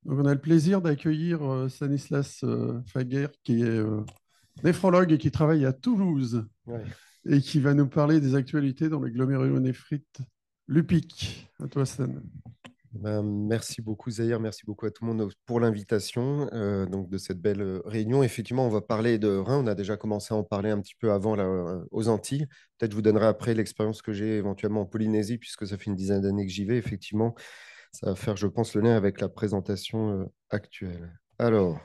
Donc, on a le plaisir d'accueillir Stanislas Faguer, qui est néphrologue et qui travaille à Toulouse Ouais. et qui va nous parler des actualités dans les glomérulonéphrite lupique. À toi, Stan. Merci beaucoup Zahir, merci beaucoup à tout le monde pour l'invitation donc de cette belle réunion. Effectivement, on va parler de rein. On a déjà commencé à en parler un petit peu avant là, aux Antilles. Peut-être je vous donnerai après l'expérience que j'ai éventuellement en Polynésie, puisque ça fait une dizaine d'années que j'y vais. Effectivement, ça va faire, je pense, le lien avec la présentation actuelle. Alors,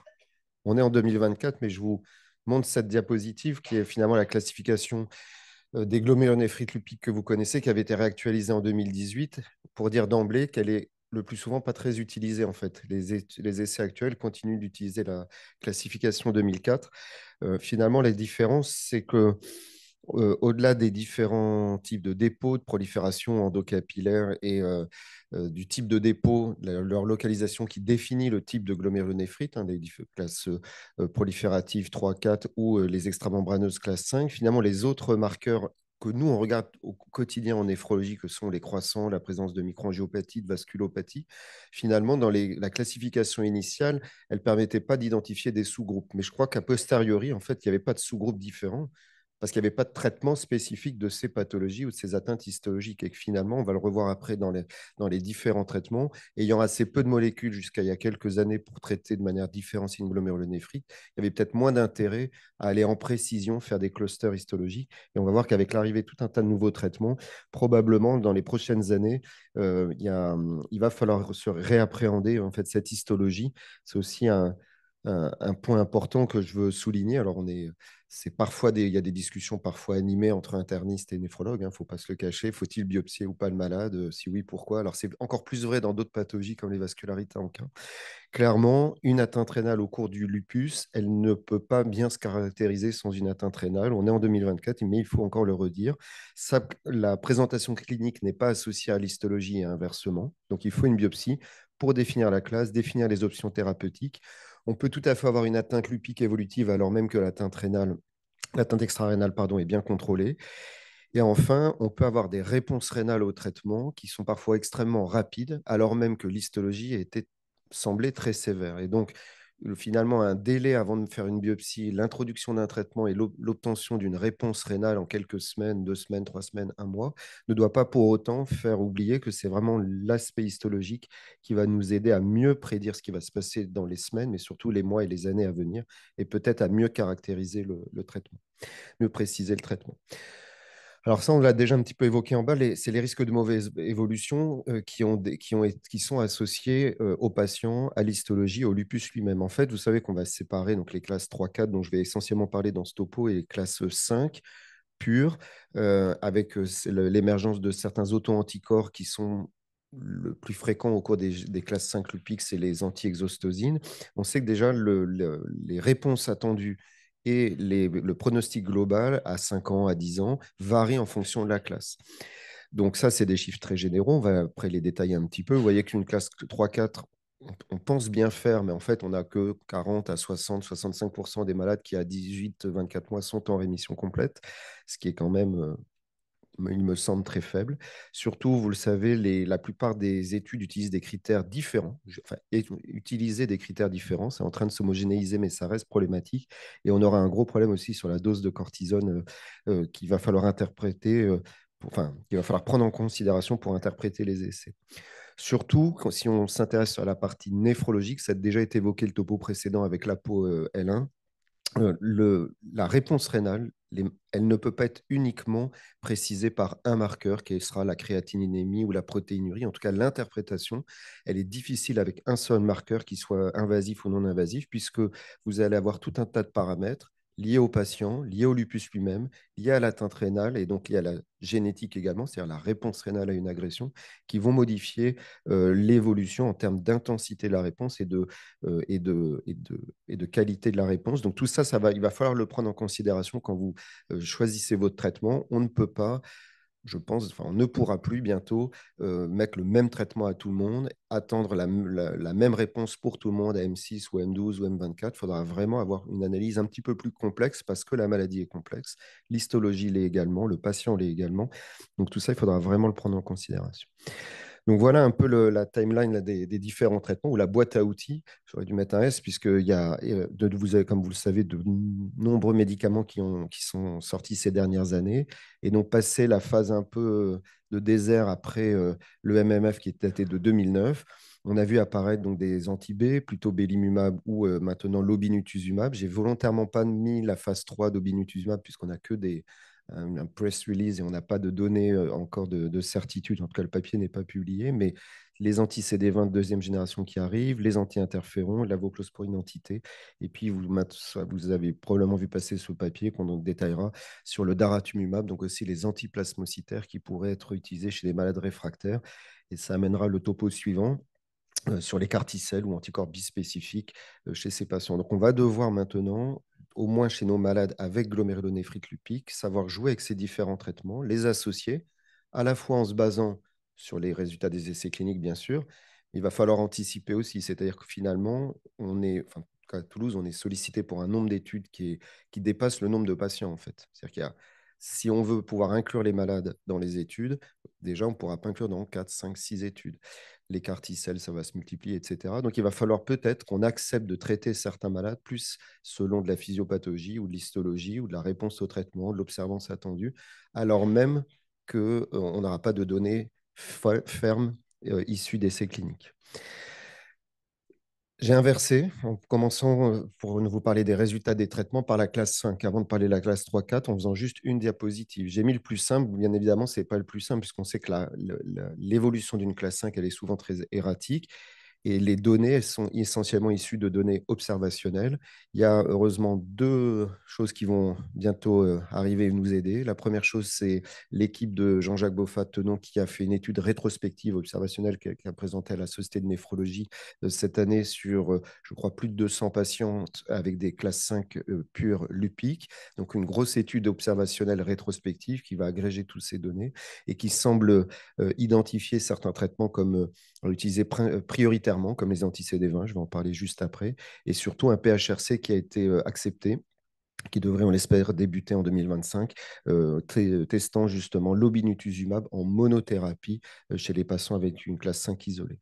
on est en 2024, mais je vous montre cette diapositive qui est finalement la classification des glomérulonéphrite lupique que vous connaissez, qui avait été réactualisée en 2018, pour dire d'emblée qu'elle est le plus souvent pas très utilisée en fait. Les essais actuels continuent d'utiliser la classification 2004. Finalement, la différence, c'est que au-delà des différents types de dépôts, de prolifération endocapillaire et du type de dépôt, leur localisation qui définit le type de glomérulonéphrite, des classes prolifératives 3, 4 ou les extramembraneuses classe 5, finalement, les autres marqueurs que nous, on regarde au quotidien en néphrologie, que sont les croissants, la présence de microangiopathie, de vasculopathie, finalement, dans la classification initiale, elle ne permettait pas d'identifier des sous-groupes. Mais je crois qu'à posteriori, en fait, il n'y avait pas de sous-groupes différents parce qu'il n'y avait pas de traitement spécifique de ces pathologies ou de ces atteintes histologiques et que finalement, on va le revoir après dans les différents traitements, ayant assez peu de molécules jusqu'à il y a quelques années pour traiter de manière différenciée une glomérulonéphrite, il y avait peut-être moins d'intérêt à aller en précision faire des clusters histologiques. Et on va voir qu'avec l'arrivée de tout un tas de nouveaux traitements, probablement dans les prochaines années, il va falloir se réappréhender en fait cette histologie. C'est aussi un point important que je veux souligner. Alors, c'est parfois il y a des discussions parfois animées entre internistes et néphrologues. Il ne faut pas se le cacher. Faut-il biopsier ou pas le malade? Si oui, pourquoi? Alors, c'est encore plus vrai dans d'autres pathologies comme les vascularites en cas. Clairement, une atteinte rénale au cours du lupus, elle ne peut pas bien se caractériser sans une atteinte rénale. On est en 2024, mais il faut encore le redire. La présentation clinique n'est pas associée à l'histologie et inversement. Donc, il faut une biopsie pour définir la classe, définir les options thérapeutiques. On peut tout à fait avoir une atteinte lupique évolutive alors même que l'atteinte extra-rénale pardon, est bien contrôlée. Et enfin, on peut avoir des réponses rénales au traitement qui sont parfois extrêmement rapides, alors même que l'histologie a été semblait très sévère. Et donc, finalement, un délai avant de faire une biopsie, l'introduction d'un traitement et l'obtention d'une réponse rénale en quelques semaines, 2 semaines, 3 semaines, un mois, ne doit pas pour autant faire oublier que c'est vraiment l'aspect histologique qui va nous aider à mieux prédire ce qui va se passer dans les semaines, mais surtout les mois et les années à venir, et peut-être à mieux caractériser le traitement, mieux préciser le traitement. Alors ça, on l'a déjà un petit peu évoqué en bas, c'est les risques de mauvaise évolution qui sont associés aux patients, à l'histologie, au lupus lui-même. En fait, vous savez qu'on va séparer donc, les classes 3-4, dont je vais essentiellement parler dans ce topo, et les classes 5 pures, avec l'émergence de certains auto-anticorps qui sont le plus fréquent au cours des classes 5 lupiques, c'est les anti-exostosines. On sait que déjà les réponses attendues et le pronostic global à 5 ans, à 10 ans, varie en fonction de la classe. Donc ça, c'est des chiffres très généraux. On va après les détailler un petit peu. Vous voyez qu'une classe 3-4, on pense bien faire, mais en fait, on n'a que 40 à 60, 65% des malades qui, à 18, 24 mois, sont en rémission complète, ce qui est quand même, il me semble, très faible. Surtout, vous le savez, la plupart des études utilisent des critères différents, enfin, utiliser des critères différents. C'est en train de s'homogénéiser, mais ça reste problématique. Et on aura un gros problème aussi sur la dose de cortisone qu'il va falloir interpréter, enfin, qu'il va falloir prendre en considération pour interpréter les essais. Surtout, si on s'intéresse à la partie néphrologique, ça a déjà été évoqué le topo précédent avec l'APO L1. La réponse rénale, elle ne peut pas être uniquement précisée par un marqueur qui sera la créatininémie ou la protéinurie. En tout cas, l'interprétation, elle est difficile avec un seul marqueur qui soit invasif ou non invasif, puisque vous allez avoir tout un tas de paramètres liés au patient, liés au lupus lui-même, liés à l'atteinte rénale et donc liés à la génétique également, c'est-à-dire la réponse rénale à une agression, qui vont modifier l'évolution en termes d'intensité de la réponse et de qualité de la réponse. Donc tout ça, il va falloir le prendre en considération quand vous choisissez votre traitement. On ne peut pas, je pense, enfin, on ne pourra plus bientôt mettre le même traitement à tout le monde, attendre la même réponse pour tout le monde à M6 ou M12 ou M24. Il faudra vraiment avoir une analyse un petit peu plus complexe parce que la maladie est complexe, l'histologie l'est également, le patient l'est également. Donc tout ça, il faudra vraiment le prendre en considération. Donc voilà un peu la timeline là, des différents traitements ou la boîte à outils. J'aurais dû mettre un S puisqu'il y a, vous avez, comme vous le savez, de nombreux médicaments qui sont sortis ces dernières années. Et donc passé la phase un peu de désert après le MMF qui est daté de 2009. On a vu apparaître donc des anti-B, plutôt belimumab ou maintenant l'obinutuzumab. J'ai volontairement pas mis la phase 3 d'obinutuzumab puisqu'on n'a que un press release et on n'a pas de données encore de certitude. En tout cas, le papier n'est pas publié, mais les anti-CD20 de deuxième génération qui arrivent, les anti-interférons, la voclosporine entité. Et puis, vous avez probablement vu passer ce papier qu'on donc détaillera sur le daratumumab, donc aussi les antiplasmocytaires qui pourraient être utilisés chez les malades réfractaires. Et ça amènera le topo suivant sur les carticelles ou anticorps bispécifiques chez ces patients. Donc, on va devoir maintenant, au moins chez nos malades avec glomérulonéphrite lupique, savoir jouer avec ces différents traitements, les associer, à la fois en se basant sur les résultats des essais cliniques, bien sûr. Il va falloir anticiper aussi, c'est-à-dire que finalement, enfin, en tout cas, à Toulouse, on est sollicité pour un nombre d'études qui dépasse le nombre de patients, en fait. C'est-à-dire qu'il y a, si on veut pouvoir inclure les malades dans les études, déjà, on ne pourra pas inclure dans 4, 5, 6 études. Les carticelles, ça va se multiplier, etc. Donc, il va falloir peut-être qu'on accepte de traiter certains malades plus selon de la physiopathologie ou de l'histologie ou de la réponse au traitement, de l'observance attendue, alors même qu'on n'aura pas de données fermes issues d'essais cliniques. J'ai inversé en commençant, pour vous parler des résultats des traitements, par la classe 5, avant de parler de la classe 3-4, en faisant juste une diapositive. J'ai mis le plus simple, bien évidemment, ce n'est pas le plus simple, puisqu'on sait que l'évolution d'une classe 5, elle est souvent très erratique. Et les données, elles sont essentiellement issues de données observationnelles. Il y a heureusement deux choses qui vont bientôt arriver et nous aider. La première chose, c'est l'équipe de Jean-Jacques Boffat-Tenon qui a fait une étude rétrospective observationnelle qui a présentée à la Société de néphrologie cette année sur, je crois, plus de 200 patientes avec des classes 5 pures lupiques. Donc, une grosse étude observationnelle rétrospective qui va agréger toutes ces données et qui semble identifier certains traitements comme utilisés prioritairement, comme les anti-CD20, je vais en parler juste après, et surtout un PHRC qui a été accepté qui devrait, on l'espère, débuter en 2025, testant justement l'obinutuzumab en monothérapie chez les patients avec une classe 5 isolée.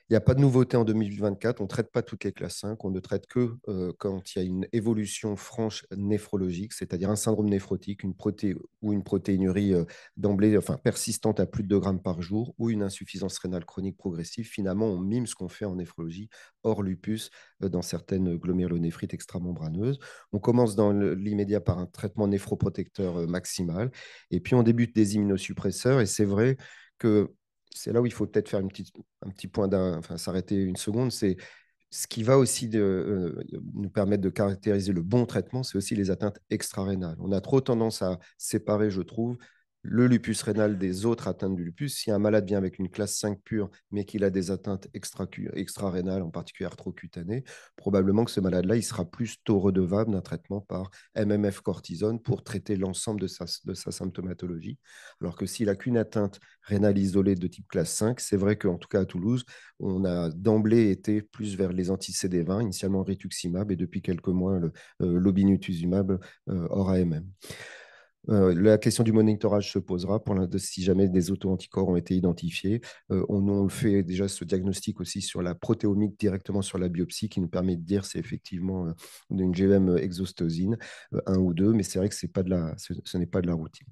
Il n'y a pas de nouveauté en 2024. On ne traite pas toutes les classes 5. On ne traite que quand il y a une évolution franche néphrologique, c'est-à-dire un syndrome néphrotique, ou une protéinurie d'emblée enfin, persistante à plus de 2 grammes par jour ou une insuffisance rénale chronique progressive. Finalement, on mime ce qu'on fait en néphrologie hors lupus dans certaines glomérulonéphrite extramembraneuses. On commence dans l'immédiat par un traitement néphroprotecteur maximal et puis on débute des immunosuppresseurs. Et c'est vrai que c'est là où il faut peut-être faire un petit point enfin, s'arrêter une seconde, c'est ce qui va aussi nous permettre de caractériser le bon traitement, c'est aussi les atteintes extrarénales. On a trop tendance à séparer, je trouve, le lupus rénal des autres atteintes du lupus. Si un malade vient avec une classe 5 pure, mais qu'il a des atteintes extrarénales, en particulier arthrocutanées, probablement que ce malade-là, il sera plus tôt redevable d'un traitement par MMF cortisone pour traiter l'ensemble de sa symptomatologie. Alors que s'il n'a qu'une atteinte rénale isolée de type classe 5, c'est vrai qu'en tout cas à Toulouse, on a d'emblée été plus vers les anti-CD20, initialement rituximab et depuis quelques mois l'obinutuzumab hors AMM. La question du monitorage se posera si jamais des auto-anticorps ont été identifiés. On fait déjà ce diagnostic aussi sur la protéomique directement sur la biopsie qui nous permet de dire si c'est effectivement une GEM exostosine 1 ou 2, mais c'est vrai que ce n'est pas de la routine.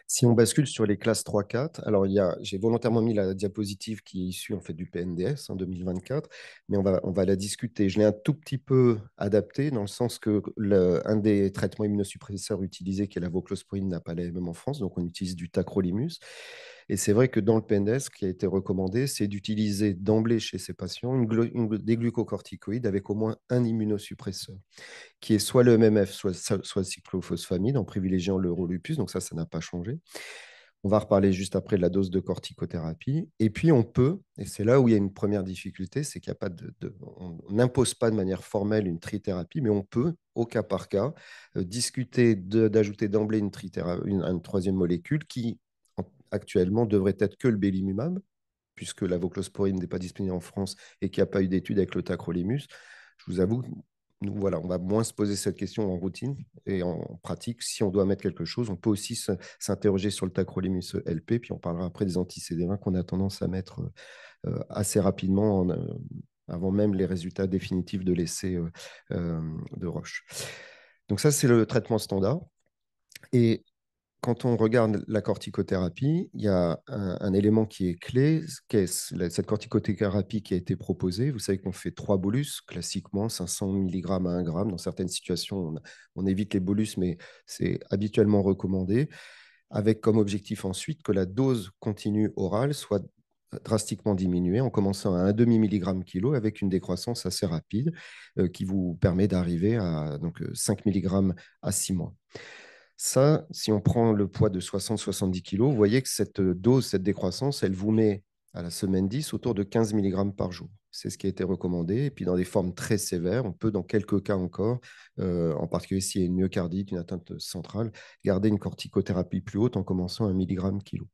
Si on bascule sur les classes 3-4, alors j'ai volontairement mis la diapositive qui est issue en fait du PNDS en 2024, mais on va la discuter. Je l'ai un tout petit peu adapté dans le sens que un des traitements immunosuppresseurs utilisés, qui est la voclosporine, n'a pas les mêmes en France, donc on utilise du tacrolimus. Et c'est vrai que dans le PNDS, ce qui a été recommandé, c'est d'utiliser d'emblée chez ces patients des glucocorticoïdes avec au moins un immunosuppresseur qui est soit le MMF, soit cyclophosphamide, en privilégiant l'eurolupus. Donc ça n'a pas changé. On va reparler juste après de la dose de corticothérapie. Et puis on peut, et c'est là où il y a une première difficulté, c'est qu'il n'y a pas on n'impose pas de manière formelle une trithérapie, mais on peut, au cas par cas, discuter d'ajouter d'emblée une troisième molécule qui, actuellement, devrait être que le belimumab, puisque la voclosporine n'est pas disponible en France et qu'il n'y a pas eu d'étude avec le tacrolimus. Je vous avoue, nous, voilà, on va moins se poser cette question en routine et en pratique. Si on doit mettre quelque chose, on peut aussi s'interroger sur le tacrolimus LP, puis on parlera après des anti-CD20 qu'on a tendance à mettre assez rapidement avant même les résultats définitifs de l'essai de Roche. Donc ça, c'est le traitement standard. Et quand on regarde la corticothérapie, il y a un élément qui est clé, cette corticothérapie qui a été proposée. Vous savez qu'on fait 3 bolus, classiquement 500 mg à 1 gramme. Dans certaines situations, on évite les bolus, mais c'est habituellement recommandé, avec comme objectif ensuite que la dose continue orale soit drastiquement diminuée en commençant à 1,5 mg kilo avec une décroissance assez rapide qui vous permet d'arriver à 5 mg à 6 mois. Ça, si on prend le poids de 60-70 kg, vous voyez que cette dose, cette décroissance, elle vous met à la semaine 10 autour de 15 mg par jour. C'est ce qui a été recommandé. Et puis dans des formes très sévères, on peut dans quelques cas encore, en particulier s'il y a une myocardite, une atteinte centrale, garder une corticothérapie plus haute en commençant à 1 mg kilo.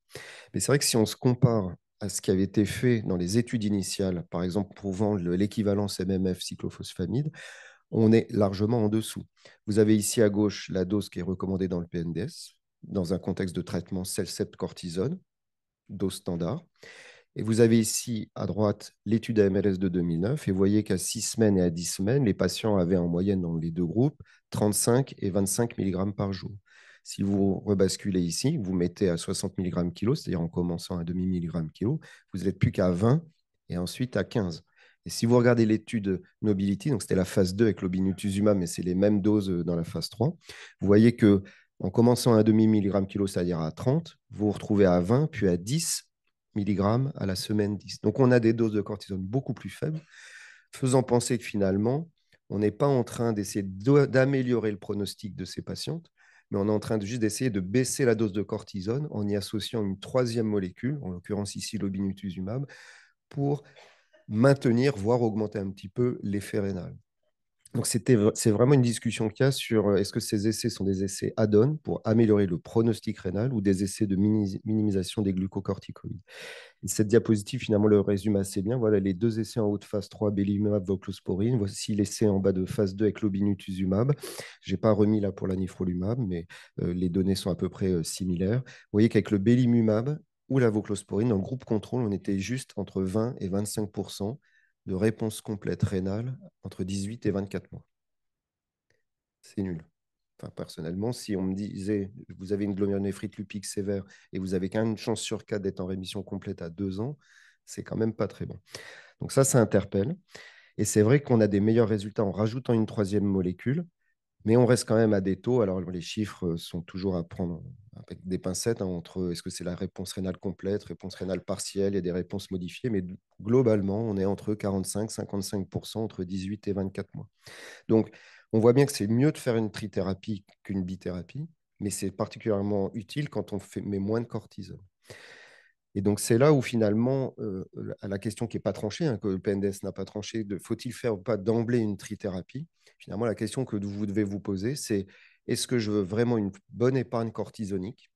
Mais c'est vrai que si on se compare à ce qui avait été fait dans les études initiales, par exemple prouvant l'équivalence MMF cyclophosphamide, on est largement en dessous. Vous avez ici à gauche la dose qui est recommandée dans le PNDS, dans un contexte de traitement cel-7-cortisone, dose standard. Et vous avez ici à droite l'étude AMLS de 2009, et vous voyez qu'à 6 semaines et à 10 semaines, les patients avaient en moyenne dans les deux groupes 35 et 25 mg par jour. Si vous rebasculez ici, vous mettez à 60 mg kilo, c'est-à-dire en commençant à demi-milligramme kilo, vous n'êtes plus qu'à 20 et ensuite à 15. Et si vous regardez l'étude Nobility, donc c'était la phase 2 avec l'obinutuzumab, mais c'est les mêmes doses dans la phase 3, vous voyez que en commençant à demi-milligramme kilo, c'est-à-dire à 30, vous vous retrouvez à 20, puis à 10 mg à la semaine 10. Donc on a des doses de cortisone beaucoup plus faibles, faisant penser que finalement, on n'est pas en train d'essayer d'améliorer le pronostic de ces patientes, mais on est en train juste d'essayer de baisser la dose de cortisone en y associant une troisième molécule, en l'occurrence ici l'obinutuzumab, pour maintenir, voire augmenter un petit peu l'effet rénal. Donc, c'est vraiment une discussion qu'il y a sur est-ce que ces essais sont des essais add-on pour améliorer le pronostic rénal ou des essais de minimisation des glucocorticoïdes. Et cette diapositive, finalement, le résume assez bien. Voilà les deux essais en haut de phase 3, belimumab, voclosporine. Voici l'essai en bas de phase 2 avec l'obinutuzumab. Je n'ai pas remis là pour l'anifrolumab, mais les données sont à peu près similaires. Vous voyez qu'avec le belimumab ou la voclosporine, dans le groupe contrôle, on était juste entre 20 et 25 de réponse complète rénale entre 18 et 24 mois. C'est nul. Enfin, personnellement, si on me disait vous avez une glomérulonéphrite lupique sévère et vous avez qu'une chance sur 4 d'être en rémission complète à 2 ans, c'est quand même pas très bon. Donc ça interpelle. Et c'est vrai qu'on a des meilleurs résultats en rajoutant une troisième molécule, mais on reste quand même à des taux. Alors les chiffres sont toujours à prendre avec des pincettes entre est-ce que c'est la réponse rénale complète, réponse rénale partielle et des réponses modifiées, mais globalement, on est entre 45-55% entre 18 et 24 mois. Donc, on voit bien que c'est mieux de faire une trithérapie qu'une bithérapie, mais c'est particulièrement utile quand on met moins de cortisone. Et donc, c'est là où finalement, la question qui n'est pas tranchée, hein, que le PNDS n'a pas tranché, faut-il faire ou pas d'emblée une trithérapie? Finalement, la question que vous devez vous poser, c'est est-ce que je veux vraiment une bonne épargne cortisonique?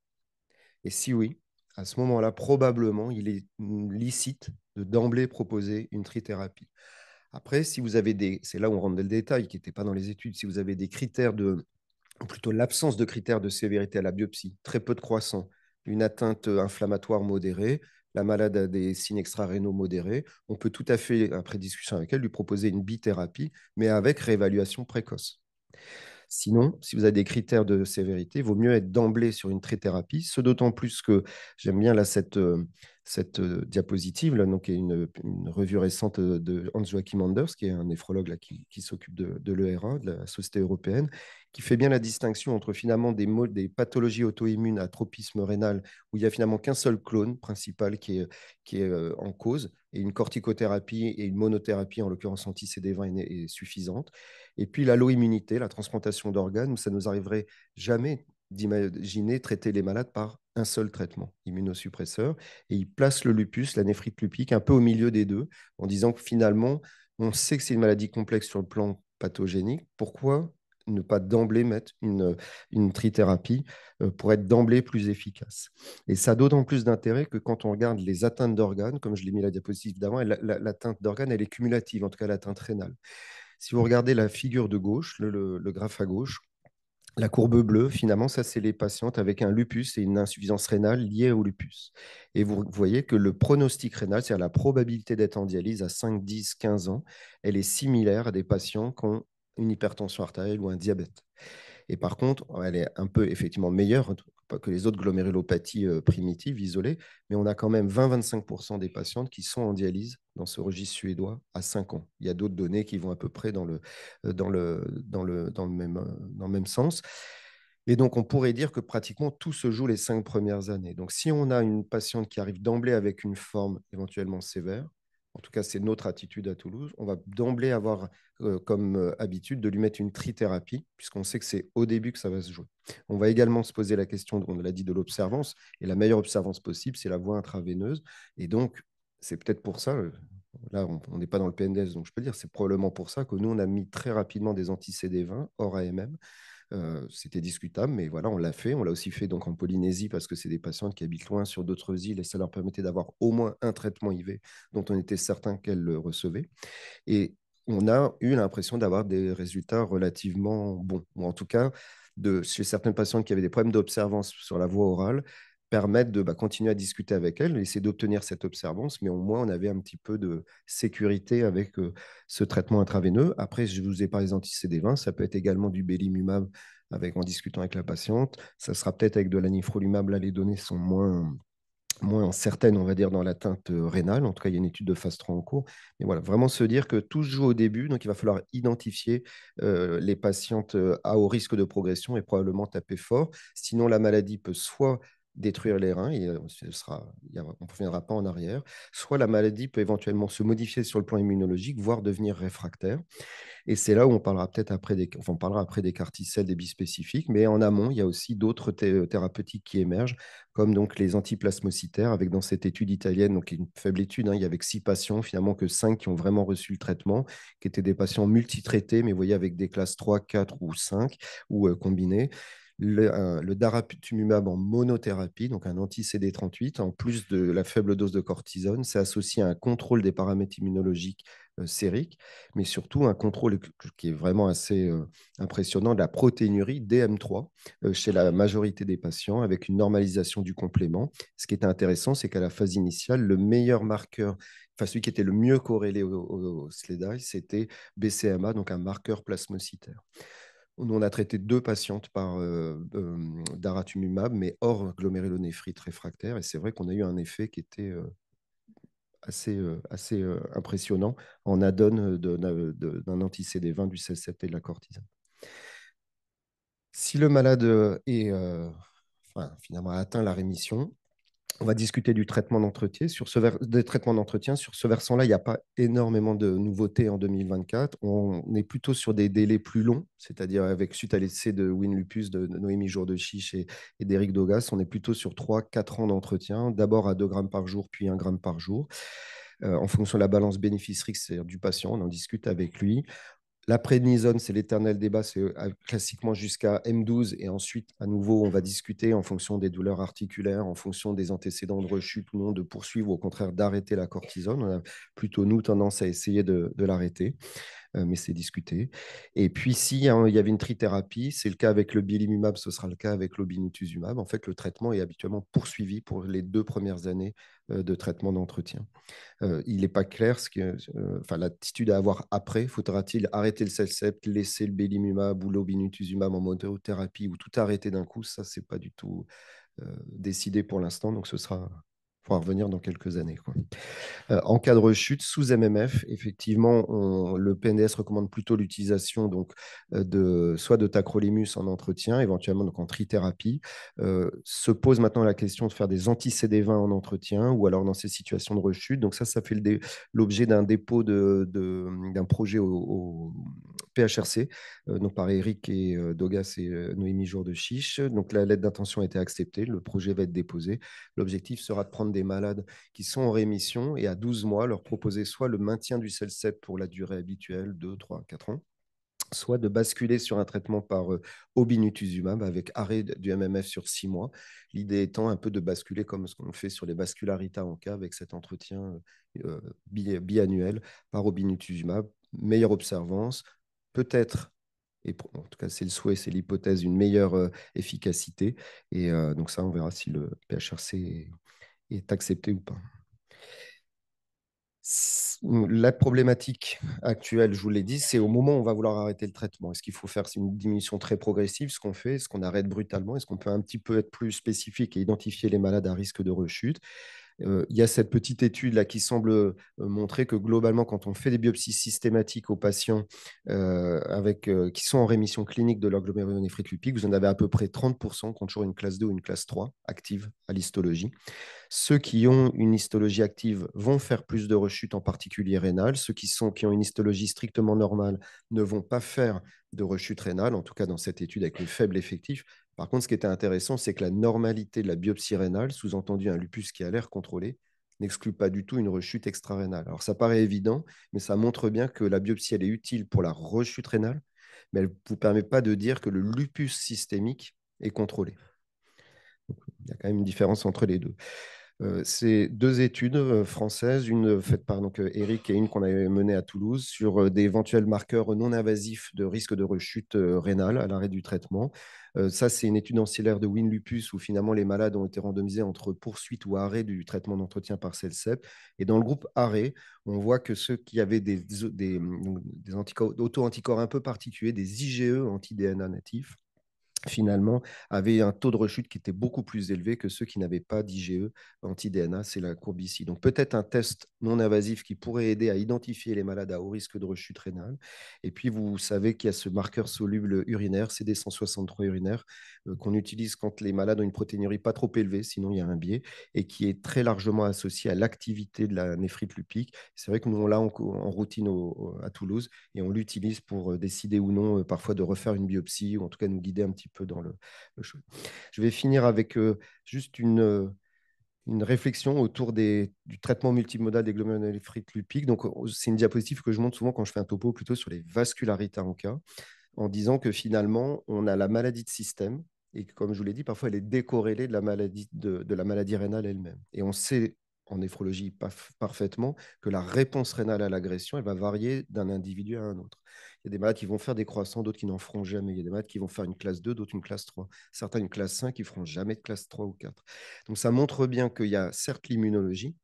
Et si oui, à ce moment-là, probablement, il est licite de d'emblée proposer une trithérapie. Après, si vous avez c'est là où on rentre dans le détail, qui n'était pas dans les études, si vous avez des critères ou plutôt l'absence de critères de sévérité à la biopsie, très peu de croissant, une atteinte inflammatoire modérée, la malade a des signes extra-rénaux modérés, on peut tout à fait, après discussion avec elle, lui proposer une bithérapie, mais avec réévaluation précoce. Sinon, si vous avez des critères de sévérité, il vaut mieux être d'emblée sur une trithérapie, ce d'autant plus que j'aime bien là, cette diapositive, là, donc, qui est une revue récente de Hans-Joachim Anders, qui est un néphrologue là, qui s'occupe de l'ERA, de la Société européenne, qui fait bien la distinction entre finalement des pathologies auto-immunes à tropisme rénal, où il n'y a finalement qu'un seul clone principal qui est en cause, et une corticothérapie et une monothérapie, en l'occurrence anti-CD20, est suffisante. Et puis l'alloimmunité, la transplantation d'organes, où ça nous arriverait jamais d'imaginer traiter les malades par un seul traitement immunosuppresseur. Et il place le lupus, la néphrite lupique, un peu au milieu des deux, en disant que finalement, on sait que c'est une maladie complexe sur le plan pathogénique. Pourquoi ne pas d'emblée mettre une trithérapie pour être d'emblée plus efficace? Et ça a d'autant plus d'intérêt que quand on regarde les atteintes d'organes, comme je l'ai mis à la diapositive d'avant, l'atteinte d'organes, elle est cumulative, en tout cas l'atteinte rénale. Si vous regardez la figure de gauche, le graphe à gauche, la courbe bleue, finalement, ça, c'est les patientes avec un lupus et une insuffisance rénale liée au lupus. Et vous voyez que le pronostic rénal, c'est-à-dire la probabilité d'être en dialyse à 5, 10, 15 ans, elle est similaire à des patients qui ont une hypertension artérielle ou un diabète. Et par contre, elle est un peu effectivement meilleure pas que les autres glomérulopathies primitives isolées, mais on a quand même 20-25% des patientes qui sont en dialyse dans ce registre suédois à 5 ans. Il y a d'autres données qui vont à peu près dans le même sens. Et donc, on pourrait dire que pratiquement tout se joue les 5 premières années. Donc, si on a une patiente qui arrive d'emblée avec une forme éventuellement sévère, en tout cas, c'est notre attitude à Toulouse, on va d'emblée avoir comme habitude de lui mettre une trithérapie, puisqu'on sait que c'est au début que ça va se jouer. On va également se poser la question, on l'a dit, de l'observance, et la meilleure observance possible, c'est la voie intraveineuse. Et donc, c'est peut-être pour ça, là, on n'est pas dans le PNDS, donc je peux dire, c'est probablement pour ça que nous, on a mis très rapidement des anti-CD20 hors AMM. C'était discutable, mais voilà, on l'a fait. On l'a aussi fait donc en Polynésie parce que c'est des patientes qui habitent loin sur d'autres îles et ça leur permettait d'avoir au moins un traitement IV dont on était certain qu'elles le recevaient. Et on a eu l'impression d'avoir des résultats relativement bons, ou en tout cas, chez certaines patientes qui avaient des problèmes d'observance sur la voie orale, permettre de continuer à discuter avec elles, essayer d'obtenir cette observance, mais au moins on avait un petit peu de sécurité avec ce traitement intraveineux. Après, je vous ai parlé des anti-CD20, ça peut être également du belimumab en discutant avec la patiente. Ça sera peut-être avec de l'anifrolumab, là les données sont moins certaines, on va dire, dans l'atteinte rénale. En tout cas, il y a une étude de phase 3 en cours. Mais voilà, vraiment se dire que tout se joue au début. Donc, il va falloir identifier les patientes à haut risque de progression et probablement taper fort. Sinon, la maladie peut soit détruire les reins, et on ne reviendra pas en arrière, soit la maladie peut éventuellement se modifier sur le plan immunologique, voire devenir réfractaire. Et c'est là où on parlera peut-être après enfin, on parlera après des carticelles, des bispécifiques, mais en amont, il y a aussi d'autres thérapeutiques qui émergent, comme donc les antiplasmocytaires, avec dans cette étude italienne, donc une faible étude, hein, il y avait 6 patients, finalement que 5 qui ont vraiment reçu le traitement, qui étaient des patients multitraités, mais vous voyez, avec des classes 3, 4 ou 5, ou combinés. Le daratumumab en monothérapie, donc un anti-CD38, en plus de la faible dose de cortisone, c'est associé à un contrôle des paramètres immunologiques sériques, mais surtout un contrôle qui est vraiment assez impressionnant de la protéinurie DM3 chez la majorité des patients, avec une normalisation du complément. Ce qui est intéressant, c'est qu'à la phase initiale, le meilleur marqueur, enfin celui qui était le mieux corrélé au SLEDAI, c'était BCMA, donc un marqueur plasmocytaire. On a traité 2 patientes par daratumumab, mais hors glomérulonéphrite réfractaire. Et c'est vrai qu'on a eu un effet qui était assez impressionnant en add-on d'un anti-CD20, du CL7 et de la cortisone. Si le malade enfin, finalement a atteint la rémission, on va discuter du traitement d'entretien. Des traitements d'entretien, sur ce versant-là, il n'y a pas énormément de nouveautés en 2024. On est plutôt sur des délais plus longs, c'est-à-dire avec suite à l'essai de Win Lupus, de Noémie Jourdechiche et d'Éric Dogas, on est plutôt sur 3-4 ans d'entretien, d'abord à 2 grammes par jour, puis 1 gramme par jour, en fonction de la balance bénéfice-risque du patient. On en discute avec lui. La prédnisone, c'est l'éternel débat, c'est classiquement jusqu'à M12 et ensuite, à nouveau, on va discuter en fonction des douleurs articulaires, en fonction des antécédents de rechute ou non, de poursuivre ou au contraire d'arrêter la cortisone. On a plutôt, nous, tendance à essayer de l'arrêter, mais c'est discuté. Et puis, s'il y avait une trithérapie, c'est le cas avec le bilimumab, ce sera le cas avec l'obinutuzumab. En fait, le traitement est habituellement poursuivi pour les 2 premières années de traitement d'entretien. Il n'est pas clair enfin, l'attitude à avoir après. Faudra-t-il arrêter le CELCEP, laisser le belimumab ou l'obinutuzumab en monothérapie ou tout arrêter d'un coup? Ça, c'est pas du tout décidé pour l'instant. Donc, ce sera. Il faudra revenir dans quelques années, quoi. En cas de rechute sous MMF, effectivement, le PNDS recommande plutôt l'utilisation donc soit de tacrolimus en entretien, éventuellement donc en trithérapie. Se pose maintenant la question de faire des anti-CD20 en entretien ou alors dans ces situations de rechute. Donc ça fait l'objet d'un dépôt d'un projet au PHRC, donc par Eric et Dogas et Noémie Jour de Chiche. Donc la lettre d'intention a été acceptée, le projet va être déposé. L'objectif sera de prendre des malades qui sont en rémission et à 12 mois, leur proposer soit le maintien du CELCEP pour la durée habituelle, 2, 3, 4 ans, soit de basculer sur un traitement par obinutuzumab avec arrêt du MMF sur 6 mois. L'idée étant un peu de basculer comme ce qu'on fait sur les vascularitas en cas avec cet entretien biannuel par obinutuzumab, meilleure observance, peut-être, en tout cas c'est le souhait, c'est l'hypothèse, une meilleure efficacité. Et donc ça, on verra si le PHRC est accepté ou pas. La problématique actuelle, je vous l'ai dit, c'est au moment où on va vouloir arrêter le traitement. Est-ce qu'il faut faire une diminution très progressive, ce qu'on fait? Est-ce qu'on arrête brutalement? Est-ce qu'on peut un petit peu être plus spécifique et identifier les malades à risque de rechute? Il y a cette petite étude là qui semble montrer que globalement, quand on fait des biopsies systématiques aux patients qui sont en rémission clinique de leur glomérulonéphrite lupique, vous en avez à peu près 30% qui ont toujours une classe 2 ou une classe 3 active à l'histologie. Ceux qui ont une histologie active vont faire plus de rechutes, en particulier rénales. Ceux qui ont une histologie strictement normale ne vont pas faire de rechute rénale, en tout cas dans cette étude avec le faible effectif. Par contre, ce qui était intéressant, c'est que la normalité de la biopsie rénale, sous-entendu un lupus qui a l'air contrôlé, n'exclut pas du tout une rechute extra-rénale. Alors ça paraît évident, mais ça montre bien que la biopsie, elle est utile pour la rechute rénale, mais elle ne vous permet pas de dire que le lupus systémique est contrôlé. Donc, il y a quand même une différence entre les deux. C'est deux études françaises, une faite par Eric et une qu'on avait menée à Toulouse sur d'éventuels marqueurs non invasifs de risque de rechute rénale à l'arrêt du traitement. Ça, c'est une étude ancillaire de Win-Lupus où finalement les malades ont été randomisés entre poursuite ou arrêt du traitement d'entretien par CellCept. Et dans le groupe arrêt, on voit que ceux qui avaient des auto-anticorps un peu particuliers, des IgE anti-DNA natifs, finalement, avaient un taux de rechute qui était beaucoup plus élevé que ceux qui n'avaient pas d'IgE anti-DNA. C'est la courbe ici. Donc, peut-être un test non invasif qui pourrait aider à identifier les malades à haut risque de rechute rénale. Et puis, vous savez qu'il y a ce marqueur soluble urinaire, CD163 urinaire, qu'on utilise quand les malades ont une protéinurie pas trop élevée, sinon il y a un biais, et qui est très largement associé à l'activité de la néphrite lupique. C'est vrai que nous, on l'a en routine à Toulouse, et on l'utilise pour décider ou non, parfois, de refaire une biopsie, ou en tout cas nous guider un petit peu dans le choix. Je vais finir avec juste une réflexion autour du traitement multimodal des glomérulonéphrite lupique. Donc, c'est une diapositive que je montre souvent quand je fais un topo plutôt sur les vascularites en cas, en disant que finalement, on a la maladie de système et que, comme je vous l'ai dit, parfois, elle est décorrélée de la maladie rénale elle-même. Et on sait en néphrologie parfaitement que la réponse rénale à l'agression, elle va varier d'un individu à un autre. Il y a des malades qui vont faire des croissants, d'autres qui n'en feront jamais. Il y a des malades qui vont faire une classe 2, d'autres une classe 3. Certains une classe 5 qui ne feront jamais de classe 3 ou 4. Donc ça montre bien qu'il y a certes l'immunologie,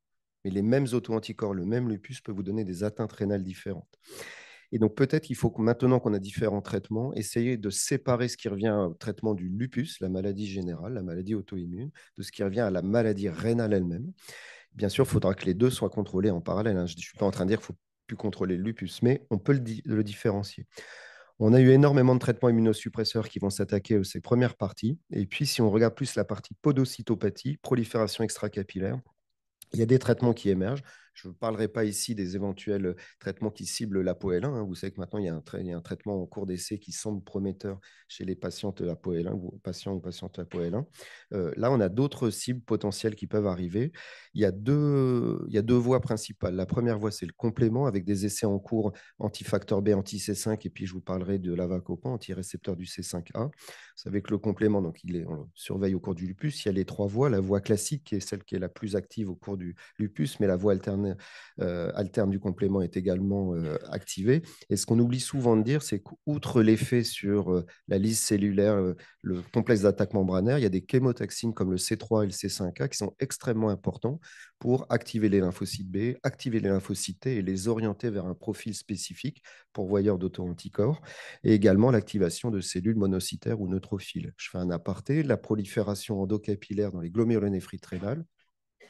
mais les mêmes auto-anticorps, le même lupus peut vous donner des atteintes rénales différentes. Et donc, peut-être qu'il faut que maintenant qu'on a différents traitements, essayer de séparer ce qui revient au traitement du lupus, la maladie générale, la maladie auto-immune, de ce qui revient à la maladie rénale elle-même. Bien sûr, il faudra que les deux soient contrôlés en parallèle, hein. Je ne suis pas en train de dire qu'il ne faut plus contrôler le lupus, mais on peut le différencier. On a eu énormément de traitements immunosuppresseurs qui vont s'attaquer à ces premières parties. Et puis, si on regarde plus la partie podocytopathie, prolifération extracapillaire, il y a des traitements qui émergent. Je ne parlerai pas ici des éventuels traitements qui ciblent l'ApoL1, hein. Vous savez que maintenant, il y a un traitement en cours d'essai qui semble prometteur chez les patientes ApoL1 ou patients ou patientes ApoL1. Là, on a d'autres cibles potentielles qui peuvent arriver. Il y a deux voies principales. La première voie, c'est le complément avec des essais en cours anti-facteur B, anti-C5, et puis je vous parlerai de l'avacopan, anti-récepteur du C5A. Vous savez que le complément, donc on le surveille au cours du lupus. Il y a les trois voies. La voie classique, qui est celle qui est la plus active au cours du lupus, mais la voie alterne du complément est également activée. Et ce qu'on oublie souvent de dire, c'est qu'outre l'effet sur la lyse cellulaire, le complexe d'attaque membranaire, il y a des chémotaxines comme le C3 et le C5A qui sont extrêmement importants pour activer les lymphocytes B, activer les lymphocytes T et les orienter vers un profil spécifique pourvoyeur d'auto-anticorps, et également l'activation de cellules monocytaires ou neutrophiles. Je fais un aparté, la prolifération endocapillaire dans les glomérulonéphrite rénales,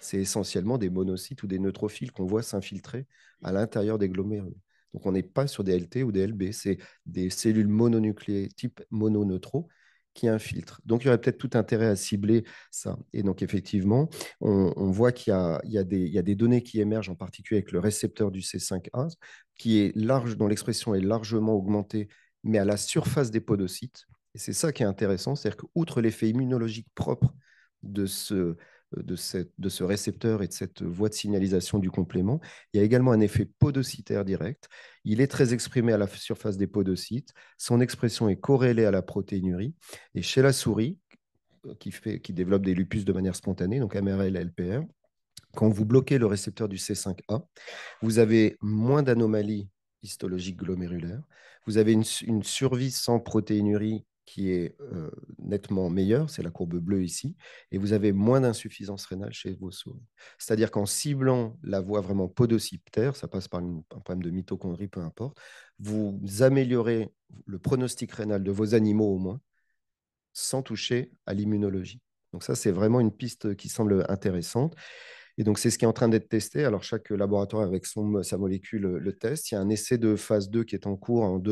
c'est essentiellement des monocytes ou des neutrophiles qu'on voit s'infiltrer à l'intérieur des glomérules. Donc, on n'est pas sur des LT ou des LB, c'est des cellules mononucléées type mononeutro qui infiltrent. Donc, il y aurait peut-être tout intérêt à cibler ça. Et donc, effectivement, on voit qu'il y a des données qui émergent, en particulier avec le récepteur du C5A, qui est large, dont l'expression est largement augmentée, mais à la surface des podocytes. Et c'est ça qui est intéressant, c'est-à-dire qu'outre l'effet immunologique propre de ce récepteur et de cette voie de signalisation du complément, il y a également un effet podocytaire direct. Il est très exprimé à la surface des podocytes. Son expression est corrélée à la protéinurie. Et chez la souris, qui développe des lupus de manière spontanée, donc MRL, LPR, quand vous bloquez le récepteur du C5A, vous avez moins d'anomalies histologique glomérulaire. Vous avez une survie sans protéinurie qui est nettement meilleure, c'est la courbe bleue ici, et vous avez moins d'insuffisance rénale chez vos souris. C'est-à-dire qu'en ciblant la voie vraiment podocytaire, ça passe par un problème de mitochondrie, peu importe, vous améliorez le pronostic rénal de vos animaux au moins, sans toucher à l'immunologie. Donc ça, c'est vraiment une piste qui semble intéressante. Et donc, c'est ce qui est en train d'être testé. Alors, chaque laboratoire avec sa molécule le teste. Il y a un essai de phase 2 qui est en cours,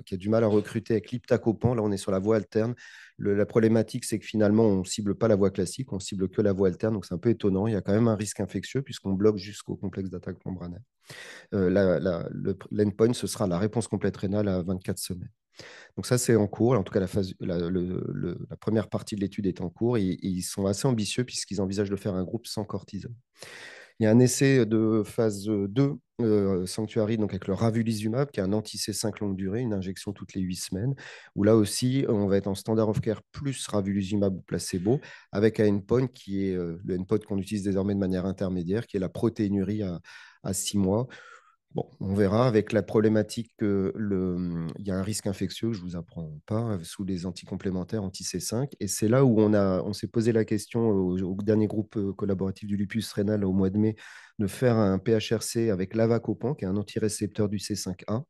qui a du mal à recruter avec l'iptacopan. Là, on est sur la voie alterne. La problématique, c'est que finalement, on ne cible pas la voie classique, on cible que la voie alterne. Donc, c'est un peu étonnant. Il y a quand même un risque infectieux puisqu'on bloque jusqu'au complexe d'attaque membranaire. L'endpoint, ce sera la réponse complète rénale à 24 semaines. Donc ça, c'est en cours. En tout cas, la première partie de l'étude est en cours et ils sont assez ambitieux puisqu'ils envisagent de faire un groupe sans cortisone. Il y a un essai de phase 2, Sanctuary, donc avec le ravulizumab, qui est un anti-C5 longue durée, une injection toutes les 8 semaines, où là aussi, on va être en standard of care plus ravulizumab ou placebo, avec un endpoint qui est le endpoint qu'on utilise désormais de manière intermédiaire, qui est la protéinurie à 6 mois. Bon, on verra avec la problématique il y a un risque infectieux, je ne vous apprends pas, sous les anticomplémentaires anti-C5. Et c'est là où on s'est posé la question au dernier groupe collaboratif du lupus rénal au mois de mai de faire un PHRC avec l'avacopan, qui est un antirécepteur du C5A,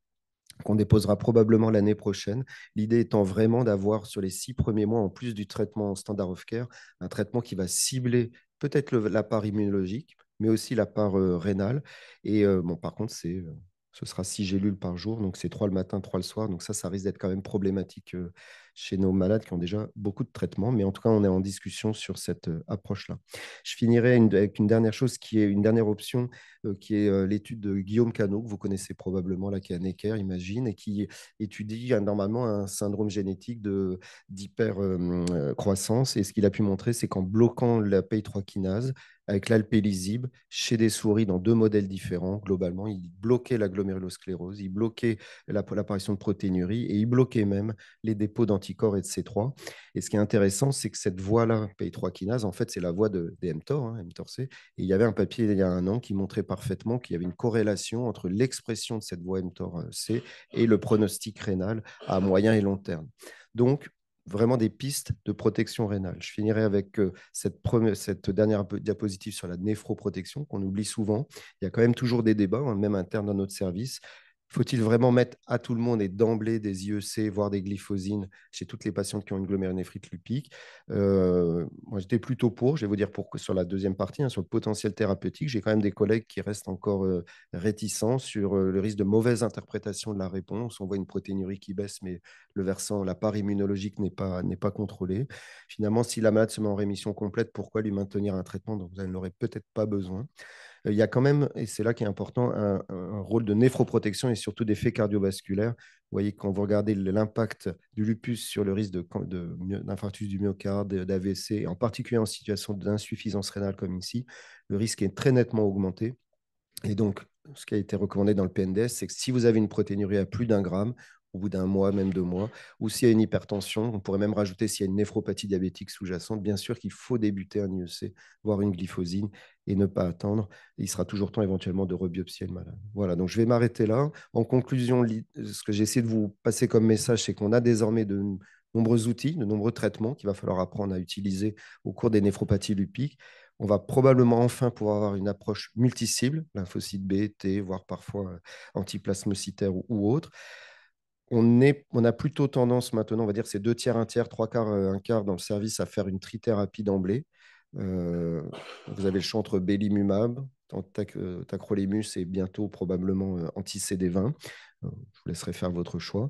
qu'on déposera probablement l'année prochaine. L'idée étant vraiment d'avoir sur les 6 premiers mois, en plus du traitement standard of care, un traitement qui va cibler peut-être la part immunologique, mais aussi la part rénale. Et bon, par contre, ce sera 6 gélules par jour, donc c'est 3 le matin, 3 le soir. Donc ça risque d'être quand même problématique chez nos malades qui ont déjà beaucoup de traitements. Mais en tout cas, on est en discussion sur cette approche-là. Je finirai avec une dernière chose qui est une dernière option qui est l'étude de Guillaume Cano, que vous connaissez probablement, là, qui est à Necker, imagine, et qui étudie normalement un syndrome génétique d'hypercroissance. Et ce qu'il a pu montrer, c'est qu'en bloquant la PI3 kinase, avec l'alpélizib, chez des souris dans 2 modèles différents, globalement, il bloquait la glomérulosclérose, il bloquait l'apparition de protéinurie et il bloquait même les dépôts d'anticorps et de C3. Et ce qui est intéressant, c'est que cette voie-là, PI3 kinase, en fait, c'est la voie des mTOR, mTORC. Et il y avait un papier il y a un an qui montrait parfaitement qu'il y avait une corrélation entre l'expression de cette voie mTOR-C et le pronostic rénal à moyen et long terme. Donc, vraiment des pistes de protection rénale. Je finirai avec cette dernière diapositive sur la néphroprotection qu'on oublie souvent. Il y a quand même toujours des débats, même internes dans notre service. Faut-il vraiment mettre à tout le monde et d'emblée des IEC, voire des glyphosines chez toutes les patientes qui ont une glomérulonéphrite lupique? Moi, j'étais plutôt pour. Je vais vous dire pourquoi sur la deuxième partie, sur le potentiel thérapeutique. J'ai quand même des collègues qui restent encore réticents sur le risque de mauvaise interprétation de la réponse. On voit une protéinurie qui baisse, mais la part immunologique n'est pas contrôlée. Finalement, si la malade se met en rémission complète, pourquoi lui maintenir un traitement dont vous n'aurez peut-être pas besoin? Il y a quand même, et c'est là qui est important, un rôle de néphroprotection et surtout d'effets cardiovasculaires. Vous voyez, quand vous regardez l'impact du lupus sur le risque d'infarctus du myocarde, d'AVC, en particulier en situation d'insuffisance rénale comme ici, le risque est très nettement augmenté. Et donc, ce qui a été recommandé dans le PNDS, c'est que si vous avez une protéinurie à plus d'1 gramme, au bout d'un mois, même 2 mois, ou s'il y a une hypertension, on pourrait même rajouter s'il y a une néphropathie diabétique sous-jacente, bien sûr qu'il faut débuter un IEC, voire une glyphosine, et ne pas attendre. Il sera toujours temps éventuellement de rebiopsier le malade. Voilà, donc je vais m'arrêter là. En conclusion, ce que j'essaie de vous passer comme message, c'est qu'on a désormais de nombreux outils, de nombreux traitements qu'il va falloir apprendre à utiliser au cours des néphropathies lupiques. On va probablement enfin pouvoir avoir une approche multicible, lymphocytes B, T, voire parfois antiplasmocytaires ou autres. On a plutôt tendance maintenant, on va dire c'est 2 tiers, 1 tiers, 3 quarts, 1 quart dans le service à faire une trithérapie d'emblée. Vous avez le choix entre belimumab, tacrolimus et bientôt probablement anti-CD20. Je vous laisserai faire votre choix.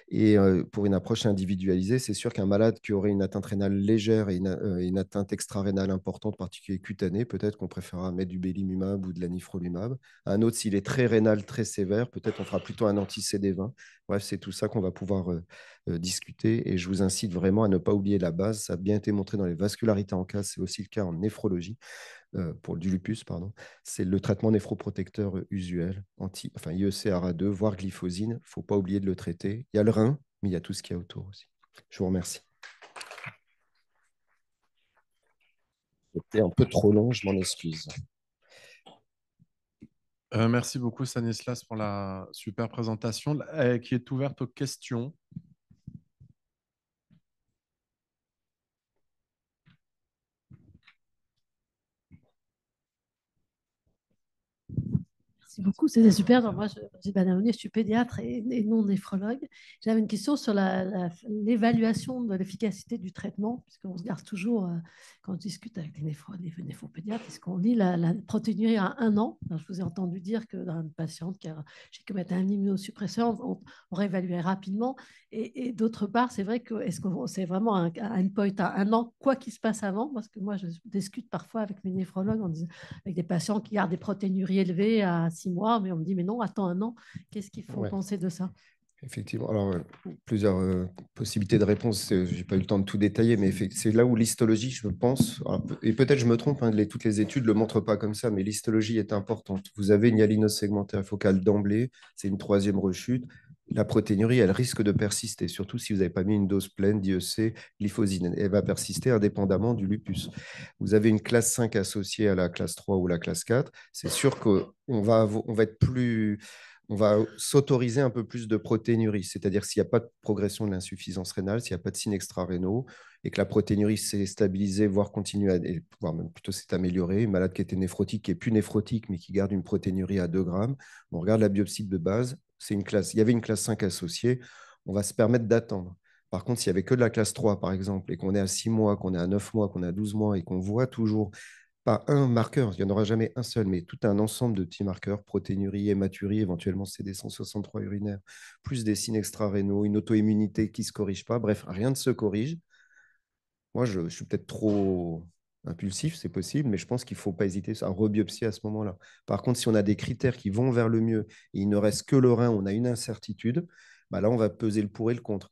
Et pour une approche individualisée, c'est sûr qu'un malade qui aurait une atteinte rénale légère et une atteinte extra-rénale importante, en particulier cutanée, peut-être qu'on préférera mettre du belimumab ou de l'anifrolumab. Un autre, s'il est très rénal, très sévère, peut-être on fera plutôt un anti-CD20. Bref, c'est tout ça qu'on va pouvoir discuter. Et je vous incite vraiment à ne pas oublier la base. Ça a bien été montré dans les vascularités en cas, c'est aussi le cas en néphrologie pour du lupus, pardon, c'est le traitement néphroprotecteur usuel, enfin IEC-ARA2, voire glyphosine. Il ne faut pas oublier de le traiter. Il y a le rein, mais il y a tout ce qu'il y a autour aussi. Je vous remercie. C'était un peu trop long, je m'en excuse. Merci beaucoup, Stanislas, pour la super présentation qui est ouverte aux questions. Merci beaucoup, c'était super. Donc, moi, j'ai je suis pédiatre et non néphrologue. J'avais une question sur l'évaluation de l'efficacité du traitement, puisqu'on se garde toujours, quand on discute avec les néphropédiatres, est-ce qu'on lit la protéinurie à 1 an? Alors, je vous ai entendu dire que dans une patiente qui a chez qui mettre un immunosuppresseur, on réévaluait rapidement. Et d'autre part, c'est vrai que est-ce que c'est vraiment un endpoint à 1 an, quoi qu'il se passe avant? Parce que moi, je discute parfois avec mes néphrologues avec des patients qui gardent des protéinuries élevées à 6 mois, mais on me dit, mais non, attends 1 an, qu'est-ce qu'il faut Ouais. penser de ça? Effectivement. Alors, plusieurs possibilités de réponse. Je n'ai pas eu le temps de tout détailler, mais c'est là où l'histologie, je pense, alors, et peut-être je me trompe, hein, toutes les études ne le montrent pas comme ça, mais l'histologie est importante. Vous avez une hyalinose segmentaire focale d'emblée, c'est une troisième rechute. La protéinurie, elle risque de persister, surtout si vous n'avez pas mis une dose pleine d'IEC, glyphosine. Elle va persister indépendamment du lupus. Vous avez une classe 5 associée à la classe 3 ou la classe 4. C'est sûr on va être plus on va s'autoriser un peu plus de protéinurie, c'est-à-dire s'il n'y a pas de progression de l'insuffisance rénale, s'il n'y a pas de signes extra-rénaux et que la protéinurie s'est stabilisée, voire continue, voire même plutôt s'est améliorée, une malade qui était néphrotique, qui est plus néphrotique, mais qui garde une protéinurie à 2 grammes, on regarde la biopsie de base, il y avait une classe 5 associée, on va se permettre d'attendre. Par contre, s'il n'y avait que de la classe 3, par exemple, et qu'on est à 6 mois, qu'on est à 9 mois, qu'on est à 12 mois, et qu'on voit toujours pas un marqueur, il n'y en aura jamais un seul, mais tout un ensemble de petits marqueurs, protéinurie, hématurie, éventuellement CD163 urinaire, plus des signes extra-rénaux, une auto-immunité qui ne se corrige pas. Bref, rien ne se corrige. Moi, je suis peut-être trop impulsif, c'est possible, mais je pense qu'il ne faut pas hésiter à rebiopsier à ce moment-là. Par contre, si on a des critères qui vont vers le mieux et il ne reste que le rein, on a une incertitude, bah là, on va peser le pour et le contre.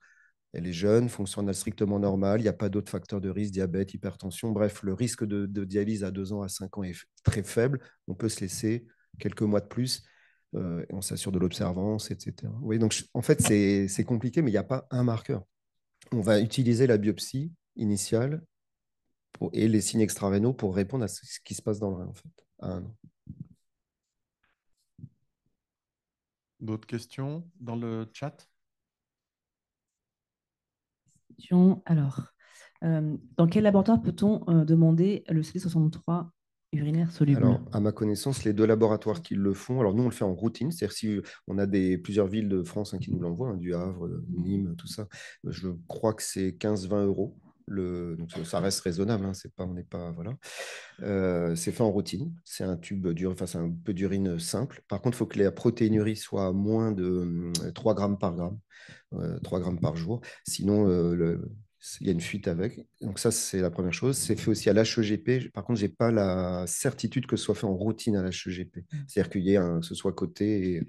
Elle est jeune, fonctionnelle strictement normale, il n'y a pas d'autres facteurs de risque, diabète, hypertension. Bref, le risque de dialyse à 2 ans, à 5 ans est très faible. On peut se laisser quelques mois de plus et on s'assure de l'observance, etc. Oui, donc en fait, c'est compliqué, mais il n'y a pas un marqueur. On va utiliser la biopsie initiale et les signes extra-rénaux pour répondre à ce qui se passe dans le rein, en fait, à 1 an. D'autres questions dans le chat? Alors, dans quel laboratoire peut-on demander le CD63 urinaire soluble? Alors, à ma connaissance, les 2 laboratoires qui le font, alors nous, on le fait en routine, c'est-à-dire si on a plusieurs villes de France qui nous l'envoient, du Havre, Nîmes, tout ça, je crois que c'est 15-20 euros. Donc, ça reste raisonnable, hein, on n'est pas, voilà. C'est fait en routine, c'est un c'est un peu d'urine simple. Par contre, il faut que la protéinurie soit à moins de 3 grammes par gramme, 3 grammes par jour. Sinon, il y a une fuite avec. Donc ça, c'est la première chose. C'est fait aussi à l'HEGP. Par contre, je n'ai pas la certitude que ce soit fait en routine à l'HEGP. C'est-à-dire que ce soit coté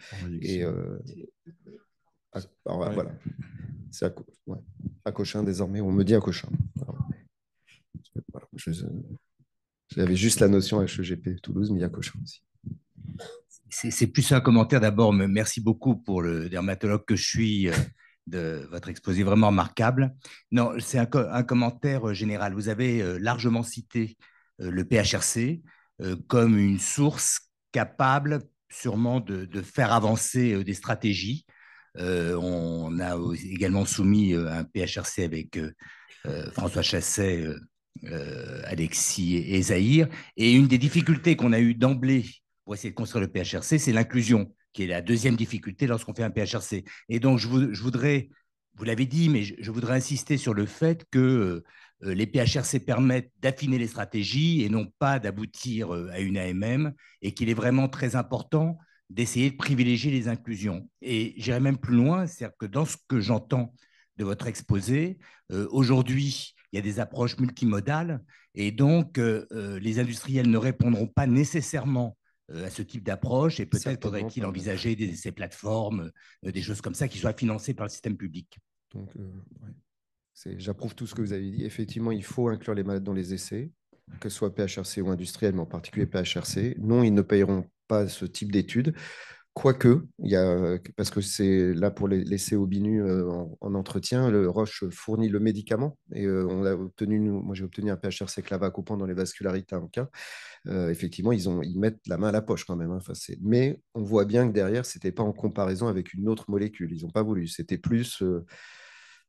alors, Ouais. voilà. C'est à Cochin désormais. On me dit à Cochin. Voilà. J'avais juste la notion HEGP Toulouse, mais il y a Cochin aussi. C'est plus un commentaire. D'abord, merci beaucoup pour le dermatologue que je suis de votre exposé vraiment remarquable. Non, c'est un commentaire général. Vous avez largement cité le PHRC comme une source capable sûrement de faire avancer des stratégies. On a également soumis un PHRC avec François Chasset, Alexis et Zahir. Et une des difficultés qu'on a eues d'emblée pour essayer de construire le PHRC, c'est l'inclusion, qui est la deuxième difficulté lorsqu'on fait un PHRC. Et donc, je voudrais, vous l'avez dit, mais je voudrais insister sur le fait que les PHRC permettent d'affiner les stratégies et non pas d'aboutir à une AMM, et qu'il est vraiment très important d'essayer de privilégier les inclusions. Et j'irai même plus loin, c'est-à-dire que dans ce que j'entends de votre exposé, aujourd'hui, il y a des approches multimodales, et donc les industriels ne répondront pas nécessairement à ce type d'approche, et peut-être faudrait-il envisager ces plateformes, des choses comme ça qui soient financées par le système public. Donc, j'approuve tout ce que vous avez dit. Effectivement, il faut inclure les malades dans les essais, que ce soit PHRC ou industriel, mais en particulier PHRC. Non, ils ne payeront pas ce type d'études. Quoique, parce que c'est là pour les laisser au binu en entretien, le Roche fournit le médicament et on a obtenu, moi j'ai obtenu un PHRC clavacopant dans les vascularites en cas. Effectivement, ils mettent la main à la poche quand même, hein. Enfin, mais on voit bien que derrière, c'était pas en comparaison avec une autre molécule. Ils n'ont pas voulu. C'était plus.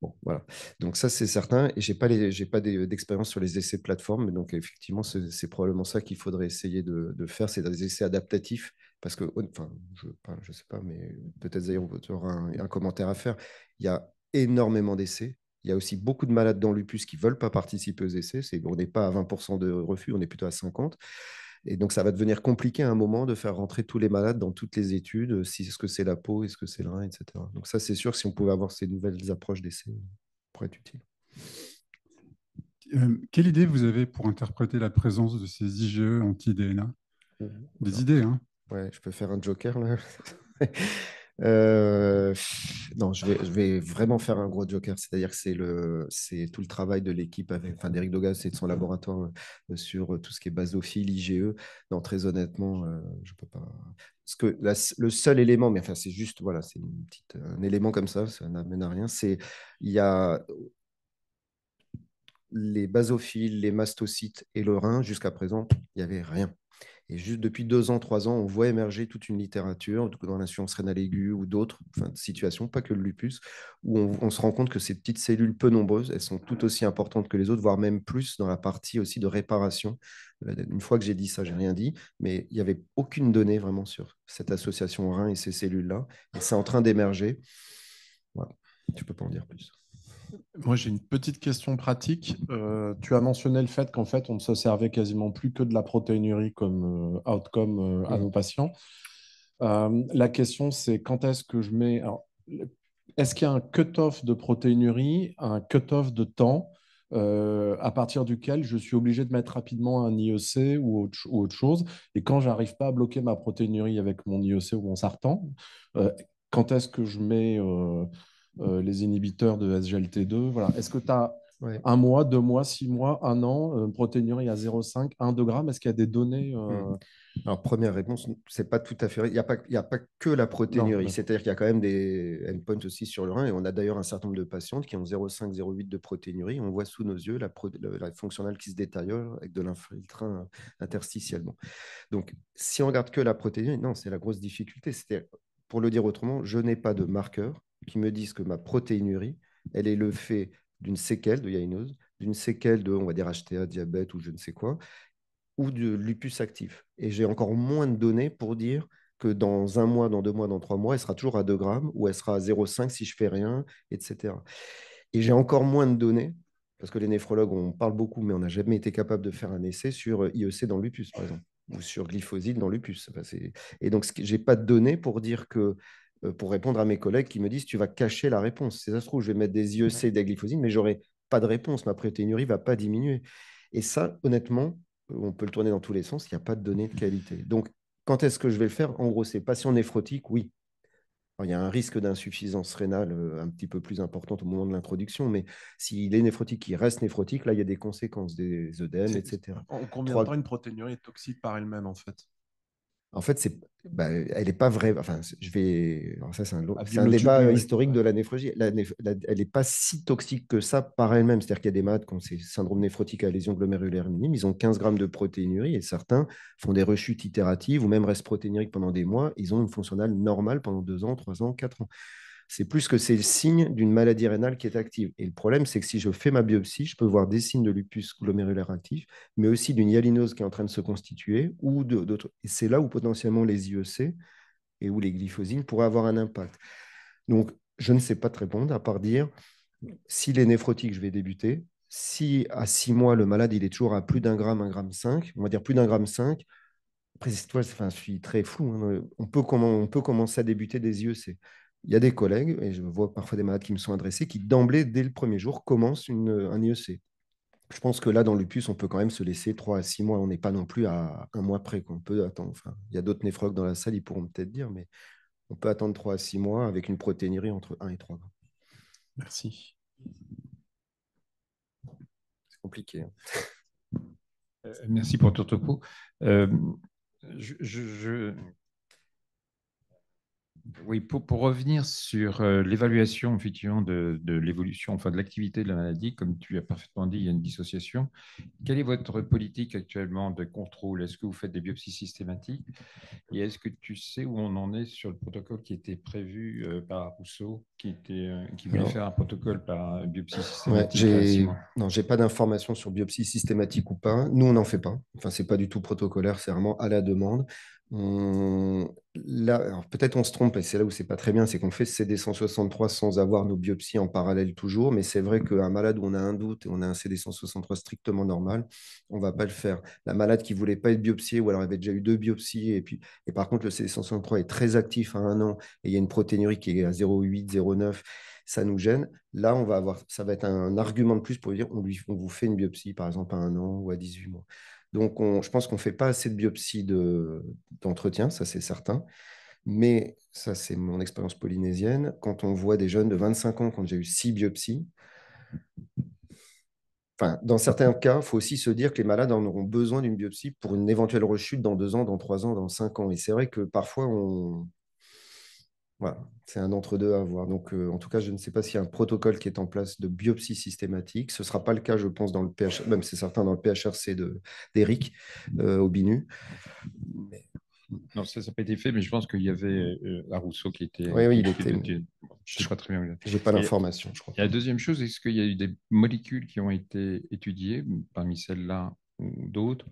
Bon, voilà. Donc ça, c'est certain. Et j'ai pas d'expérience sur les essais de plateforme. Mais donc, effectivement, c'est probablement ça qu'il faudrait essayer de faire, c'est des essais adaptatifs. Parce que, enfin, je sais pas, mais peut-être d'ailleurs, tu auras un commentaire à faire. Il y a énormément d'essais. Il y a aussi beaucoup de malades dans lupus qui ne veulent pas participer aux essais. On n'est pas à 20% de refus, on est plutôt à 50%. Et donc, ça va devenir compliqué à un moment de faire rentrer tous les malades dans toutes les études. Est-ce que c'est la peau, est-ce que c'est le rein, etc. Donc ça, c'est sûr, si on pouvait avoir ces nouvelles approches d'essai, ça pourrait être utile. Quelle idée vous avez pour interpréter la présence de ces IgE anti-DNA? Des idées, hein? Ouais, je peux faire un joker, là. Non, je vais vraiment faire un gros joker. C'est-à-dire que c'est tout le travail de l'équipe d'Éric Dogas et de son laboratoire sur tout ce qui est basophile, IgE. Non, très honnêtement, je peux pas. Parce que le seul élément, mais enfin, c'est juste, voilà, c'est un élément comme ça n'amène à rien. Il y a les basophiles, les mastocytes et le rein. Jusqu'à présent, il n'y avait rien. Et juste depuis 2 ans, 3 ans, on voit émerger toute une littérature dans l'insuffisance rénale aiguë ou d'autres situations, pas que le lupus, où on se rend compte que ces petites cellules peu nombreuses, elles sont tout aussi importantes que les autres, voire même plus dans la partie aussi de réparation. Une fois que j'ai dit ça, j'ai rien dit, mais il n'y avait aucune donnée vraiment sur cette association rein et ces cellules-là. Et c'est en train d'émerger. Voilà, je ne peux pas en dire plus. Moi, j'ai une petite question pratique. Tu as mentionné le fait qu'en fait, on ne se servait quasiment plus que de la protéinurie comme outcome à nos patients. La question, c'est quand est-ce que je mets... est-ce qu'il y a un cut-off de protéinurie, un cut-off de temps à partir duquel je suis obligé de mettre rapidement un IEC ou autre chose? Et quand j'arrive pas à bloquer ma protéinurie avec mon IEC ou mon Sartan, quand est-ce que je mets les inhibiteurs de SGLT2? Voilà. Est-ce que tu as un mois, 2 mois, 6 mois, un an, protéinurie à 0,5, 1, 2 grammes? Est-ce qu'il y a des données Alors, première réponse, c'est pas tout à fait vrai. Il n'y a pas que la protéinurie. C'est-à-dire qu'il y a quand même des endpoints aussi sur le rein. Et on a d'ailleurs un certain nombre de patientes qui ont 0,5, 0,8 de protéinurie. On voit sous nos yeux la fonctionnelle qui se détériore avec de l'infiltrant interstitiel. Bon. Donc, si on regarde que la protéinurie, non, c'est la grosse difficulté. C'est-à-dire, pour le dire autrement, je n'ai pas de marqueurs qui me disent que ma protéinurie, elle est le fait d'une séquelle de yaïnose, d'une séquelle de, on va dire, HTA, diabète ou je ne sais quoi, ou de lupus actif. Et j'ai encore moins de données pour dire que dans 1 mois, dans 2 mois, dans 3 mois, elle sera toujours à 2 grammes ou elle sera à 0,5 si je fais rien, etc. Et j'ai encore moins de données, parce que les néphrologues, on parle beaucoup, mais on n'a jamais été capable de faire un essai sur IEC dans le lupus, par exemple, ou sur glyphosate dans le lupus. Enfin, et donc, je n'ai pas de données pour dire que, pour répondre à mes collègues qui me disent, tu vas cacher la réponse. Si ça se trouve, je vais mettre des IEC et des glyphosate, mais j'aurai pas de réponse. Ma protéinurie ne va pas diminuer. Et ça, honnêtement, on peut le tourner dans tous les sens, il n'y a pas de données de qualité. Donc, quand est-ce que je vais le faire? En gros, c'est patient néphrotique, oui. Alors, il y a un risque d'insuffisance rénale un petit peu plus importante au moment de l'introduction, mais s'il est néphrotique, il reste néphrotique, là, il y a des conséquences, des œdèmes, etc. En combien de temps une protéinurie est toxique par elle-même, en fait? En fait, elle n'est pas vraie. Enfin, alors ça, c'est un le débat tuber, historique de la néphrologie. Elle n'est pas si toxique que ça par elle-même. C'est-à-dire qu'il y a des malades qui ont ces syndromes néphrotiques à lésion glomérulaire minime. Ils ont 15 grammes de protéinurie et certains font des rechutes itératives ou même restent protéinuriques pendant des mois. Ils ont une fonctionnelle normale pendant 2 ans, 3 ans, 4 ans. C'est plus que c'est le signe d'une maladie rénale qui est active. Et le problème, c'est que si je fais ma biopsie, je peux voir des signes de lupus glomérulaire actif, mais aussi d'une hyalinose qui est en train de se constituer, ou d'autres. Et c'est là où potentiellement les IEC et où les glyphosines pourraient avoir un impact. Donc, je ne sais pas te répondre, à part dire, s'il est néphrotique, je vais débuter. Si à 6 mois, le malade, il est toujours à plus d'1 gramme, 1,5 g, on va dire plus d'1,5 g, après, je suis très flou, hein. On peut commencer à débuter des IEC. Il y a des collègues, et je vois parfois des malades qui me sont adressés, qui d'emblée, dès le premier jour, commencent un IEC. Je pense que là, dans le lupus, on peut quand même se laisser 3 à 6 mois. On n'est pas non plus à 1 mois près, qu'on peut attendre. Enfin, il y a d'autres néphrologues dans la salle, ils pourront peut-être dire, mais on peut attendre 3 à 6 mois avec une protéinurie entre 1 et 3 grammes. Merci. C'est compliqué, hein. Merci pour ton topo. Je Oui, pour revenir sur l'évaluation effectivement de l'évolution, enfin de l'activité de la maladie, comme tu as parfaitement dit, il y a une dissociation. Quelle est votre politique actuellement de contrôle? Est-ce que vous faites des biopsies systématiques? Et est-ce que tu sais où on en est sur le protocole qui était prévu par Rousseau, qui voulait Alors, faire un protocole par biopsie ouais, systématique à 6 mois? non, j'ai pas d'informations sur biopsie systématique ou pas. Nous, on n'en fait pas. Enfin, c'est pas du tout protocolaire, c'est vraiment à la demande. Là, alors peut-être on se trompe, et c'est là où c'est pas très bien, c'est qu'on fait CD163 sans avoir nos biopsies en parallèle toujours, mais c'est vrai qu'un malade où on a un doute et on a un CD163 strictement normal, on va pas le faire. La malade qui voulait pas être biopsiée ou alors avait déjà eu 2 biopsies, et par contre le CD163 est très actif à 1 an et il y a une protéinurie qui est à 0,8, 0,9, ça nous gêne. Là, ça va être un argument de plus pour dire on vous fait une biopsie, par exemple, à 1 an ou à 18 mois. Donc, je pense qu'on ne fait pas assez de biopsies d'entretien, ça c'est certain. Mais ça, c'est mon expérience polynésienne. Quand on voit des jeunes de 25 ans qui ont déjà eu 6 biopsies, enfin, dans certains cas, il faut aussi se dire que les malades en auront besoin d'une biopsie pour une éventuelle rechute dans 2 ans, dans 3 ans, dans 5 ans. Et c'est vrai que parfois, voilà, c'est un entre-deux à avoir. Donc, en tout cas, je ne sais pas s'il y a un protocole qui est en place de biopsie systématique. Ce ne sera pas le cas, je pense, dans le PH, même c'est certain dans le PHRC d'Eric au BINU. Mais... Non, ça n'a pas été fait, mais je pense qu'il y avait Rousseau qui était. Oui, qui il était. je ne sais pas très bien où il est. J'ai pas l'information, je crois. Et la deuxième chose, est-ce qu'il y a eu des molécules qui ont été étudiées, parmi celles-là ou d'autres,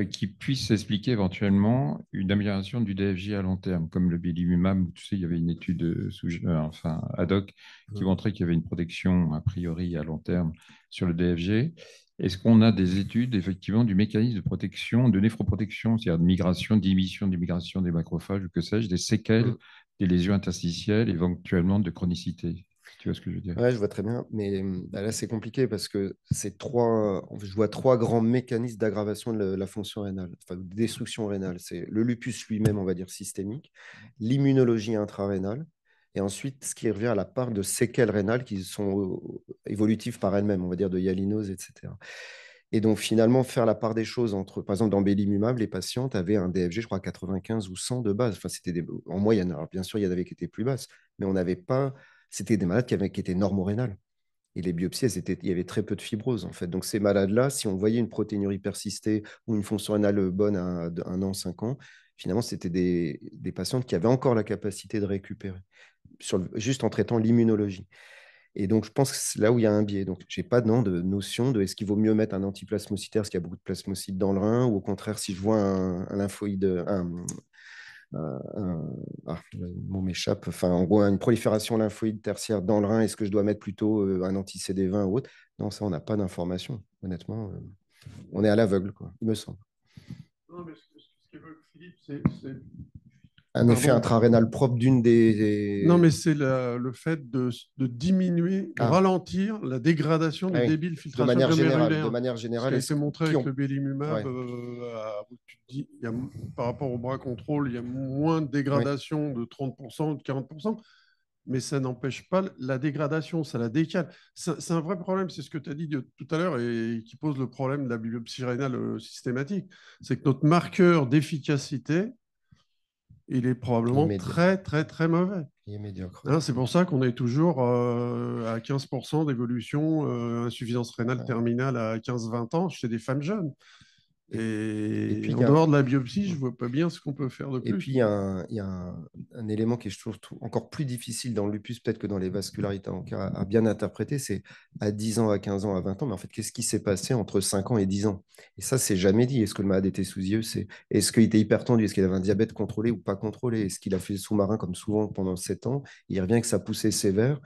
qui puissent expliquer éventuellement une amélioration du DFJ à long terme, comme le belimumab, où tu sais, il y avait une étude enfin, ad hoc qui montrait qu'il y avait une protection a priori à long terme sur le DFG. Est-ce qu'on a des études effectivement du mécanisme de protection, de néphroprotection, c'est-à-dire de migration, d'inhibition de migration des macrophages ou que sais-je, des séquelles, des lésions interstitielles, éventuellement de chronicité? Tu vois ce que je veux dire? Ouais, je vois très bien, mais là c'est compliqué parce que je vois 3 grands mécanismes d'aggravation de la fonction rénale, enfin de destruction rénale. C'est le lupus lui-même, on va dire systémique, l'immunologie intrarénale, et ensuite ce qui revient à la part de séquelles rénales qui sont évolutives par elles-mêmes, on va dire de hyalinose, etc. Et donc finalement faire la part des choses entre, par exemple dans belimumab, les patientes avaient un DFG, je crois, 95 ou 100 de base. Enfin, c'était en moyenne. Alors bien sûr, il y en avait qui étaient plus basses, mais on n'avait pas. C'était des malades qui étaient normorénales. Et les biopsies, il y avait très peu de fibrose, en fait. Donc, ces malades-là, si on voyait une protéinurie persistée ou une fonction rénale bonne à 1 an, 5 ans, finalement, c'était des patientes qui avaient encore la capacité de récupérer, juste en traitant l'immunologie. Et donc, je pense que c'est là où il y a un biais. Donc, je n'ai pas de notion de est-ce qu'il vaut mieux mettre un antiplasmocytaire parce qu'il y a beaucoup de plasmocytes dans le rein, ou au contraire, si je vois un lymphoïde, le mot m'échappe, enfin, en gros, une prolifération lymphoïde tertiaire dans le rein, est-ce que je dois mettre plutôt un anti-CD20 ou autre? Non, ça, on n'a pas d'informations. Honnêtement, on est à l'aveugle, quoi, il me semble. Non, mais ce qu'évoque Philippe, c'est Un effet intrarénal propre d'une des... Non, mais c'est le fait de diminuer, de ralentir la dégradation du débit de filtration glomérulaire. De manière générale, ce qui a été montré avec le belimumab, ouais. tu te dis, par rapport au bras contrôle, il y a moins de dégradation de 30%, de 40%, mais ça n'empêche pas la dégradation, ça la décale. C'est un vrai problème, c'est ce que tu as dit tout à l'heure et qui pose le problème de la biopsie rénale systématique. C'est que notre marqueur d'efficacité, il est probablement très, très, très mauvais. Il est médiocre. Hein, c'est pour ça qu'on est toujours à 15% d'évolution, insuffisance rénale terminale à 15-20 ans chez des femmes jeunes. Et puis, en dehors de la biopsie, je ne vois pas bien ce qu'on peut faire de plus. Et puis, il y a un élément qui est, je trouve, encore plus difficile dans le lupus, peut-être que dans les vascularités, à bien interpréter, c'est à 10 ans, à 15 ans, à 20 ans, mais en fait, qu'est-ce qui s'est passé entre 5 ans et 10 ans? Et ça, c'est jamais dit. Est-ce que le malade était sous yeux? Est-ce qu'il était hypertendu? Est-ce qu'il avait un diabète contrôlé ou pas contrôlé? Est-ce qu'il a fait le sous-marin comme souvent pendant 7 ans? Il revient avec sa poussée sévère.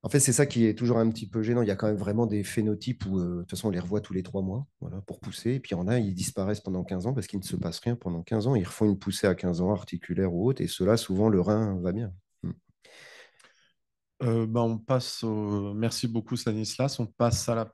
En fait, c'est ça qui est toujours un petit peu gênant. Il y a quand même vraiment des phénotypes où, de toute façon, on les revoit tous les 3 mois, voilà, pour pousser. Et puis, il y en a, ils disparaissent pendant 15 ans parce qu'il ne se passe rien pendant 15 ans. Ils refont une poussée à 15 ans, articulaire ou autre. Et ceux-là, souvent, le rein va bien. On passe Merci beaucoup, Stanislas. On passe à la